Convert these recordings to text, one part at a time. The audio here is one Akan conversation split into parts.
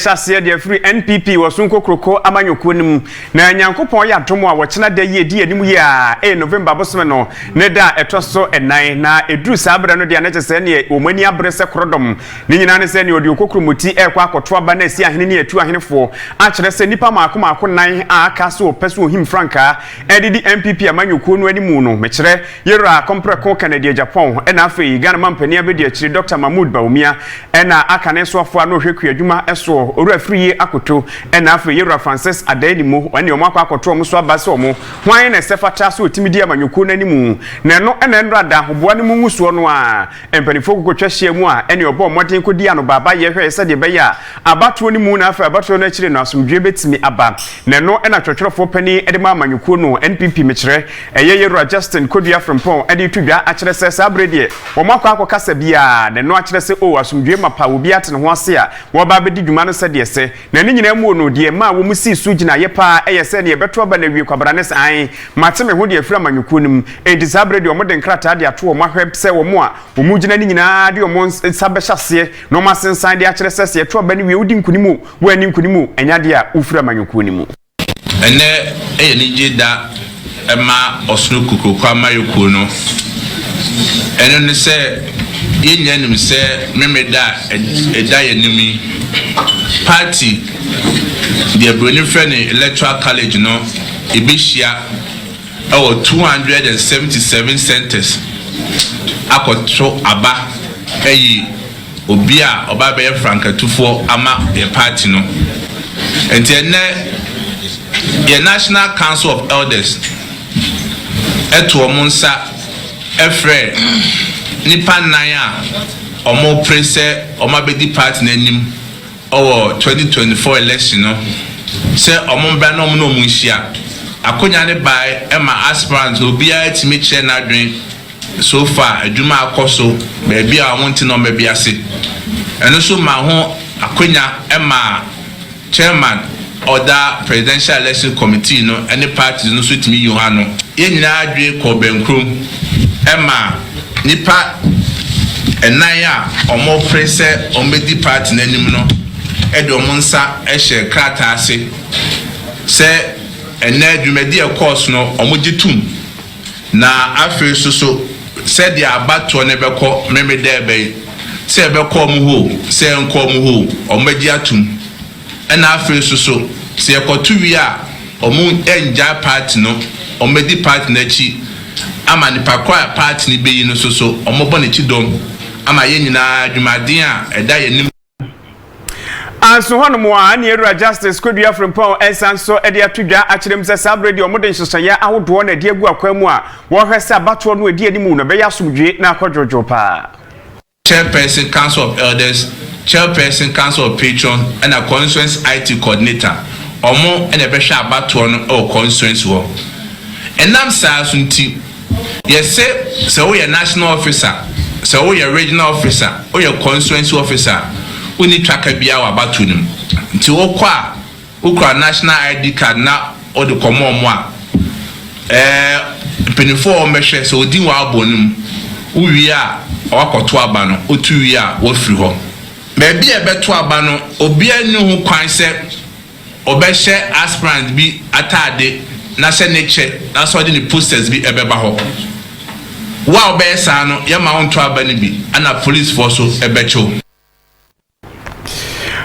shase de free NPP wasunko kroko amanyoko nim na nyankopon ya domo a wochena da ye di anim ye a November bosome no ne da etoso enan na eduru sabra no de anache se ne omani abrese krodom ni nyina ne se ne odi okokromoti ekwa akoto aba na si ahene ne atu ahenefo a kire se nipa maako nan a aka so peso ohim franka edidi NPP amanyoko no animu no me kire yera kompreko Canada Japan na afei Ghana mampani abedi akiri Dr. Mahmoud Baumia na aka ne so afo no hweku adwuma eso oru afriye akoto na afei yera Francis Adanimo wani omako akoto omso abase omo hwan na sefata so otimidi amanyoko no animu na no na nrada hoboa no mu nguso no a empanifo kokotwa hia mu a ene obo moden kodi ano baba ye hwe se de beya abato ni mu na afei abato no akiri no asomdwe betimi aba na no na twotwerofo pani ede ma amanyoko no NPP mekire yera Justin Kodua from Pon ede tudwa akire se sabrede omako akokasa bia na no akire se o asomdwe mapa obi atene ho ase a wo ba bedi dwuma no se de se na ni nyina mu no de ma wo mu si su gina ye pa se ne beto aba na wie kwabra ne san mateme ho de afira amanyoko nim edi sabrede omode nkrata de ato omo ahweb se wo mu a omu gina ni nyina de omo sabe hyase no masensan de akire se se to aba ne wie odi nkunimu wo ani nkunimu enya de a ufira amanyoko nimu ene ni jeda ema osno kukuko amayoko no ene ne se yenyanim se memeda eda yenimi party the Bruni friend electoral college no ebehia our 277 centers akotro aba obi a oba be frankatufo ama the party no entene the National Council of Elders eto omonsa efre nipa nan a omo prese omo bedi party nanim owo 2024 election no se omo bra no mo nhia akonya ne bai ema aspirant obi a timi che na dwen so far adwuma akoso be bia wonti no me bia se eno so ma ho akonya ema chairman oda presidential election committee no any parties no so timi yohano ye nyina adwe ko benkrom ema nipa enan a omo prese omedi party nanim no ede omonsa ehye krata ase se ena adwumadi e course no omogitum na afi so se dia abato ne beko memede ebe se beko mu ho se enko mu ho omagi atum ena afi so se ekotu wi a omu enja party no omedi party na chi ama ni pakwa party ni beyi no so omobo ne chi dom ama ye nyina adwumaden a eda ye nim anso hono mo a ne era Justice Kodua from Pon ensanso ede atudwa akirem se sabrede omode nhyehyeye ahodo na de agu akwamu a wo hwese abato no edi animu no be yasomdwe na akodwojo pa Chairperson Council of Elders, Chairperson Council of Patrons, and a constituency IT coordinator. Omo and a besha abato or constituency wo. Enam sa sunti. Yes say so we a national officer, so we a regional officer, or your constituency officer. We need track bia wa abato nim. Nti wo kwa national ID card na or the common mo a. Penifo o mehwe so odi wa abonum. Uwi a awakoto aba no otu wi a wo firi ho. Bebi ebeto aba no obi anu hu kwan se obehye aspirant bi atade na se ne che na so de ni posters bi ebeba ho. Wa obesa no ye ma wonto aba ni bi ana police force ebecho.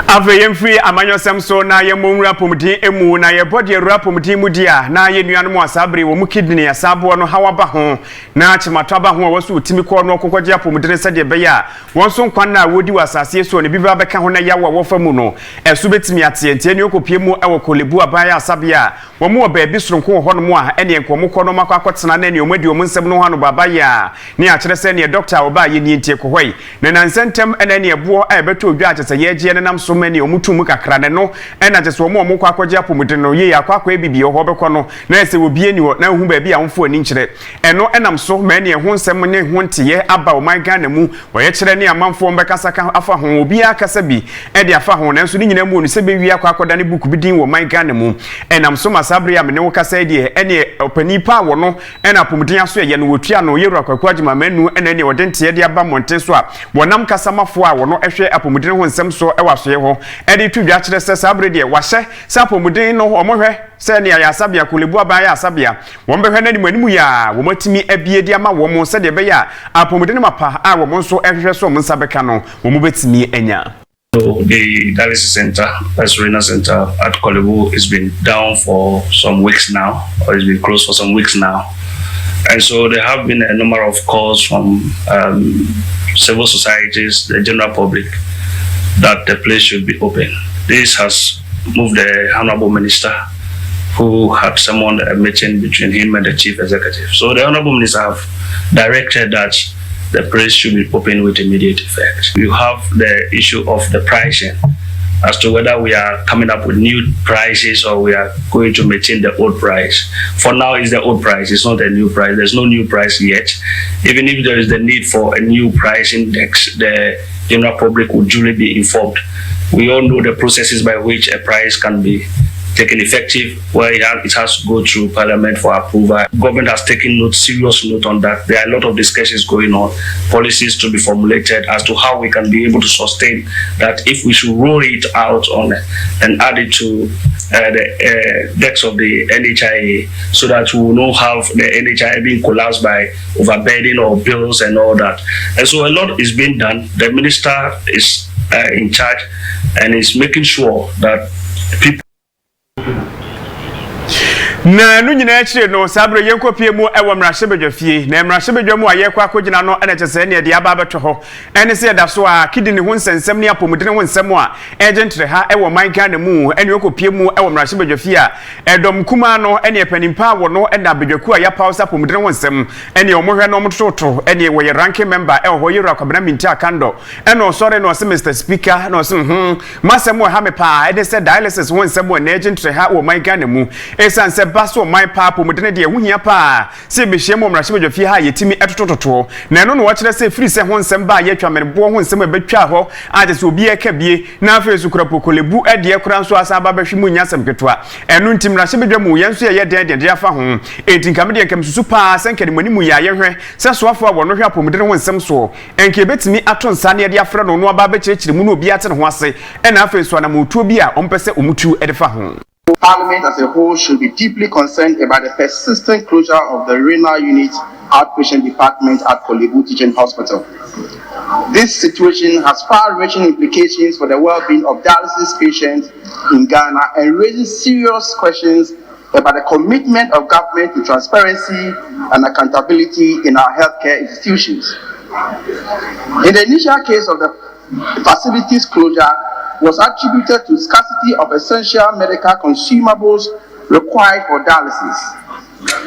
Aveyem free amanyosem so na ye monwura pomdi emu na ye body ewura pomdi mu dia na ye nuanom asabre wo mu kidney asabo no hawaba ho na chimato aba ho waso utimi ko no kokogye pomdi ne sede be ya wonso nkwan na wodi wasase so ne biba beka ho na yawo wo famu no esu betimi atientie ne okopie mu ewo kolebu abaya asabe a wo mu obaabi soronko ho no mu a ene enkomo ko no makakotena na ne omadi omu nsem no ha no babaya ne a kire se ne doctor oba ye ni ntie ko hoi na nansentem ene ne ebo a ebeto odwa akese ye gye ne nam so mani omutumu kakra ne no ena je so omo kwa akogye apomudi no ye akwa ebibie ho beko no na ese obi ni wo na hu ba bi a wonfo ani nkire eno enam so mani ho nsem ne ho nteye aba o man Ghana mu oye kire ne amanfo mbekasa ka afa ho obi akasa bi e de afa ho na nso ni nyina mu no se be wi akwa akoda ne book bi din wo man Ghana mu enam so masabre ya me ne wo kasa de ene opani pa wo no ena apomudi aso ye no wotua no yeru akwa agima manu ena ne wode nteye de aba monten so a wonam kasa mafo a wo no ehwe apomudi ho nsem so e waso ye ho ho e de twidwa kire se sabre de wahye sapomuden no omohwe se ne ya asabia kolebu aban ya asabia wo mbehwe na animu ya wo matimi abie di ama wo mo se de be ya apomuden mapa a wo mo nso ehwehwe so mo nsabeka no wo mo betimi enya. So the dialysis center, that's renal center at Kolebu, has been down for some weeks now, or it's been closed for some weeks now. And so there have been a number of calls from civil societies, the general public, that the place should be open. This has moved the Honorable Minister, who had summoned a meeting between him and the Chief Executive. So the Honorable Minister have directed that the place should be open with immediate effect. You have the issue of the pricing as to whether we are coming up with new prices or we are going to maintain the old price. For now, it's the old price, it's not a new price. There's no new price yet. Even if there is the need for a new price index, the general public will duly be informed. We all know the processes by which a price can be taken effective, where it has to go through Parliament for approval. Government has taken serious note on that. There are a lot of discussions going on, policies to be formulated as to how we can be able to sustain that, if we should roll it out on and add it to the decks of the NHIA, so that we will not have the NHIA being collapsed by overburden or bills and all that. And so a lot is being done. The minister is in charge and is making sure that people na nu nyina akire no sabre yenkopie mu ewo mrahye na mrahye mu ayekwa akogina no ene chese ne de aba betwe ho ene se da so a kidini ho nsensem ne apomudene ho nsem a ejentre ha ewo manka na mu ene yekopie mu ewo mrahye a edom kuma no ene panimpa wo no ene abedwaku a ya pausa apomudene ho nsem ene omohwe no mtoto ene wo ye ranking member ewo ho yero akwabena minti akando ene osore no se Mr Speaker no se masem ha me pa ene se dialysis ho nsem ne ejentre ha wo manka na mu esanse baso my papa mudene de ehunhia pa se behye mo mrahye badwafie ha yetimi etotototo na eno no wo kire se free se ho nsem ba ye twamenbo ho nsem ebetwa ho ade se obi eka bie na afa esukura pokolebu ade ekura nso asa ba behwe mu nyasem ketwa eno ntim mrahye badwamu yenso ye den de afa ho etinkame de nkam susu pa senkede mani mu ya ye hwe se soafo a wono hwe apomudene ho nsem so enke betimi ato nsa ne de afra no no aba be kirikiri mu no obi ate ne ho ase ena afa esu ana mutuo bi a ompese omutu edefa ho. Parliament as a whole should be deeply concerned about the persistent closure of the renal unit outpatient department at Kolebu Teaching Hospital. This situation has far-reaching implications for the well-being of dialysis patients in Ghana and raises serious questions about the commitment of government to transparency and accountability in our healthcare institutions. In the initial case of the facilities closure, was attributed to scarcity of essential medical consumables required for dialysis.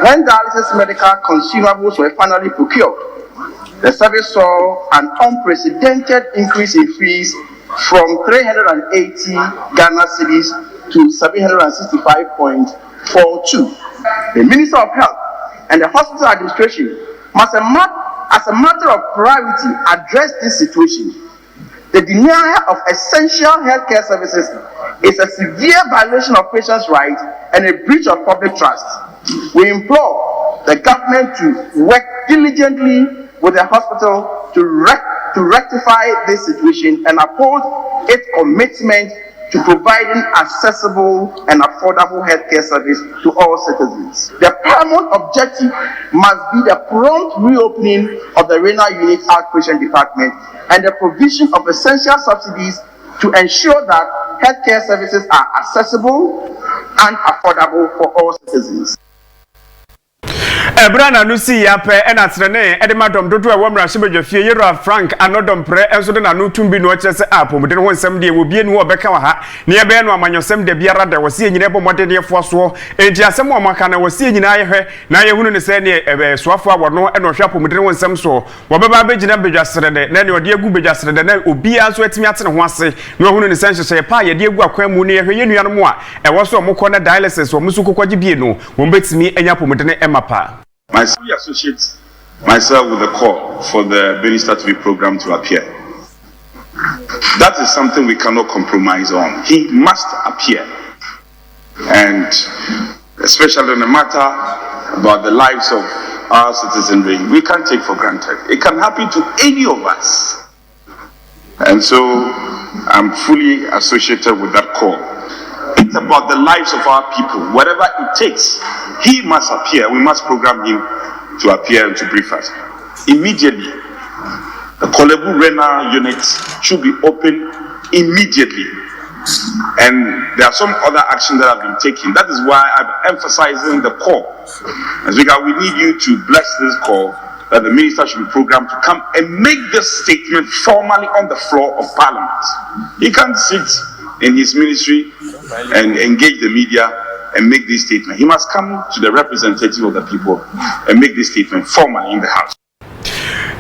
When dialysis medical consumables were finally procured, the service saw an unprecedented increase in fees from 380 Ghana cedis to 765.42. The Minister of Health and the hospital administration must, as a matter of priority, address this situation. The denial of essential healthcare services is a severe violation of patients' rights and a breach of public trust. We implore the government to work diligently with the hospital to rectify this situation and uphold its commitment to providing accessible and affordable healthcare service to all citizens. The paramount objective must be the prompt reopening of the renal unit outpatient department and the provision of essential subsidies to ensure that healthcare services are accessible and affordable for all citizens. Brana no si ya pe ena trene edemadom dodo e wo mrahye badwafie yero Frank anodom pre enso de na no tumbi no kire se apomuden ho nsem de obi enu obeka wa ha ne ebe enu amanyosem de biara da wose enyina ebo modede efo so enti asem o maka na wose enyina ye hwe na ye hunu ne se ne ebe soafo abono ena ohwe apomuden ho nsem so wo beba begina bedwasere de na ne ode egu bedwasere de na obi aso atimi atene ho ase na hunu ne se nhyehyɛ pa ye de egu akwan mu ne ye hwe ye nuanom a ewo so omokɔ na dialysis wo musu kokɔgye bie no wo betimi enya apomuden emapa. We associate myself with the call for the Minister TV program to appear. That is something we cannot compromise on. He must appear. And especially in a matter about the lives of our citizenry, we can't take for granted. It can happen to any of us. And so I'm fully associated with that call. It's about the lives of our people. Whatever it takes, he must appear. We must program him to appear and to brief us. Immediately, the Kolebu renal unit should be open immediately. And there are some other actions that have been taken. That is why I'm emphasizing the call. As we need you to bless this call, that the minister should be programmed to come and make this statement formally on the floor of Parliament. He can't sit in his ministry and engage the media and make this statement. He must come to the representative of the people and make this statement formally in the House.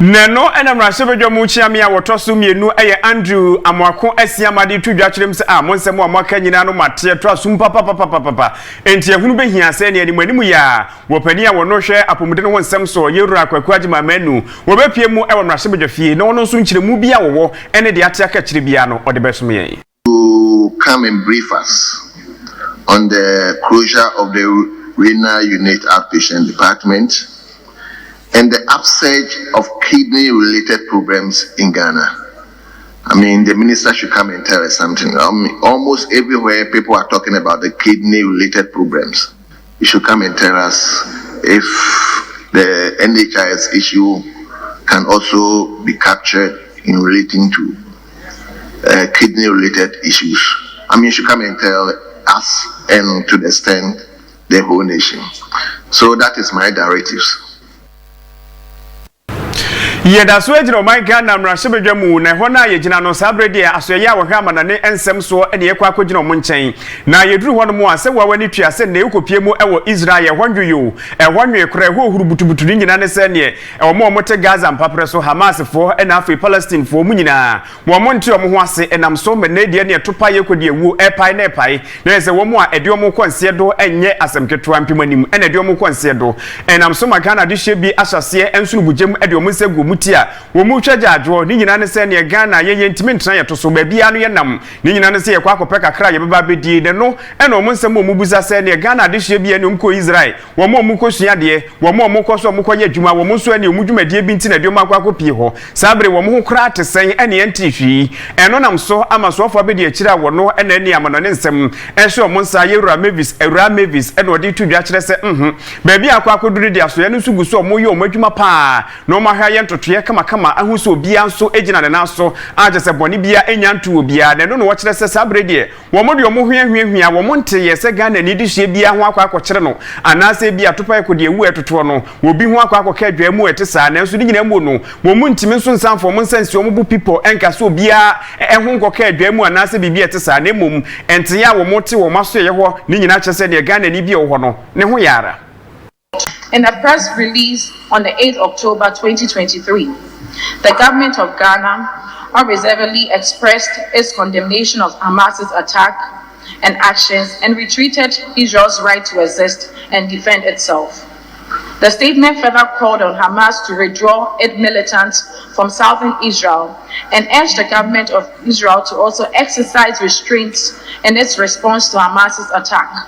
Neno enamra sebedwa mu chiamia wotoso mienu eye Andrew Amwako asiamade tudwa kyerem se monsem amaka nyina no mate to asum papa enti ehunu behia se ne animu ya wopani a wono hwe apomuden ho nsem so yewura akwaku agima manu wobepie mu ewo mra sebedwa fie no no so nkyeremu bia wowo ene de ate aka kyere bia no ode besom yen to come and brief us on the closure of the renal unit outpatient department and the upsurge of kidney-related problems in Ghana. I mean, the minister should come and tell us something. Almost everywhere people are talking about the kidney-related problems. He should come and tell us if the NHIS issue can also be captured in relating to kidney-related issues. I mean, he should come and tell us and to the extent the whole nation. So that is my directives. Yeda so ejina my Ghana mra sebedwa mu na ho na yegina no sabrede asoya wo hwa manane ensem so ene ekwa akogina mo nchen na yeduru ho no mu ase wa wani tua se na ekopie mu ewo Israel hwanwo ehwanwe kora ho huru butubutu nyina ne se ne ewo mo te Gaza mpapre so Hamas fo ena afi Palestine fo mu nyina wo mo nti omo ho ase enam so me na dia ne etopa yekodi ewu epai na epai na se wo mo a edi omo kwanse do enye asemketo ampimanim ena edi omo kwanse do enam so makana de hye bi asase ensunu bugem edi omo nsegu mutia wo mu twaja adwo ni nyina ne se ne Ghana ye ntimi ntena ye to so ba bia no ye nam ni nyina ne se ye kwa akopeka kra ye beba bedi de no ena omo nsem omo buza se ne Ghana de hye bia ne omko Israel wo mo omko sua de wo mo omko so omko ye adwuma wo mo so ene omudwumadie bi nti na de omo akwa akopie ho sabre wo mo ho kra te sen ene enti hwi eno nam so amasofo abedi akira wo no ena eni amano ne nsem ehwe omo nsa ye Ewura Mavis ena odi tudwa kire se ba bia akwa akoduri de aso ye no sugu so omo ye omo adwuma pa na omo ahwa ye ntotoye kama ahuso obia nso ejina ne naso aje se boni bia enya ntu obia ne no wo kire se sabre de wo mo de omo hwehwehwia wo mo nte ye se Ghana ni de hye bia ho akwa akokire no anase bia topa ekode ewu etoto no wo bi ho akwa akokka adwa mu etesa na nso ni nyina mu no wo mu ntimi nso nsanfo mo nsansi omo bu people enka so obia ehun nkokka adwa mu anase bibia etesa na emom ente ya wo mo te wo maso ye ho ni nyina kire se de Ghana ni bia wo ho no ne ho yara. In a press release on the 8th October 2023, the government of Ghana unreservedly expressed its condemnation of Hamas's attack and actions and retreated Israel's right to exist and defend itself. The statement further called on Hamas to withdraw its militants from southern Israel and urged the government of Israel to also exercise restraints in its response to Hamas's attack.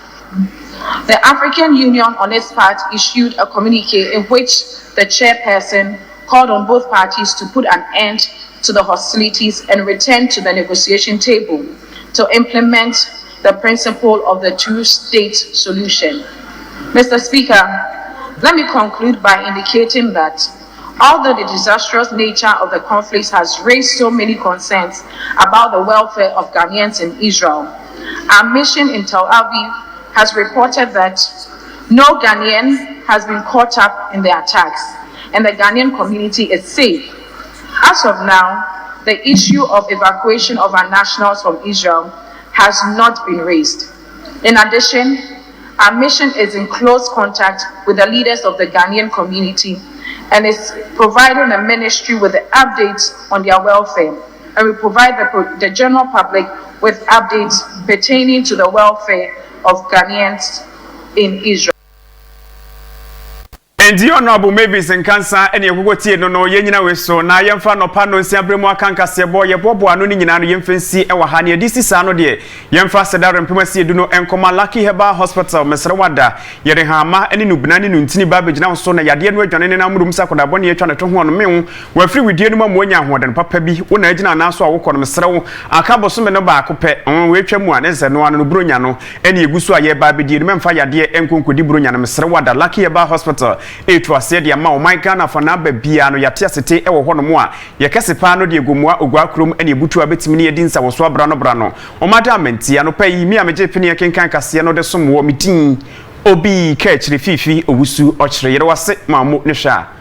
The African Union, on its part, issued a communique in which the chairperson called on both parties to put an end to the hostilities and return to the negotiation table to implement the principle of the two-state solution. Mr. Speaker, let me conclude by indicating that although the disastrous nature of the conflicts has raised so many concerns about the welfare of Ghanaians in Israel, our mission in Tel Aviv has reported that no Ghanaian has been caught up in the attacks and the Ghanaian community is safe. As of now, the issue of evacuation of our nationals from Israel has not been raised. In addition, our mission is in close contact with the leaders of the Ghanaian community and is providing the ministry with the updates on their welfare, and we provide the general public with updates pertaining to the welfare of Ghanaians in Israel. And the honorable Mavis and Cancer and your Gogotia no Yenina we so na yemfa no pa no nsiabremu akanka se boy yebobo anu ni nyina no yemfansi e wahane this is ano de yemfa sedare mpemasi edu no enkoma Lucky Herbal Hospital mesrewada yere hama ene nubnani no ntini ba begina so na yade no adwane na mudum sakoda bone ye twa ne to ho no mewu wafiri widie no mamu anya hoden papa bi wona agina na so awokọ no mesrewo akabo so me no ba akopẹ we twam a ne se no ano bronya no ene egusu aye ba bedie no memfa yade enkonkodi bronya no mesrewada Lucky Herbal Hospital etu ase de ma o my Ghana for na ba bia no yate asete e wo ho no mo a ye kese pa no de egomua ogwa krom ene ebutu abetimi ne yedi nsa wo so abra no o mada mentia no pa yi mi ameje pini kenkan Kaseɛ no de som wo mitin obi ka chire fifi owusu o chire yere wase mamu ne hwa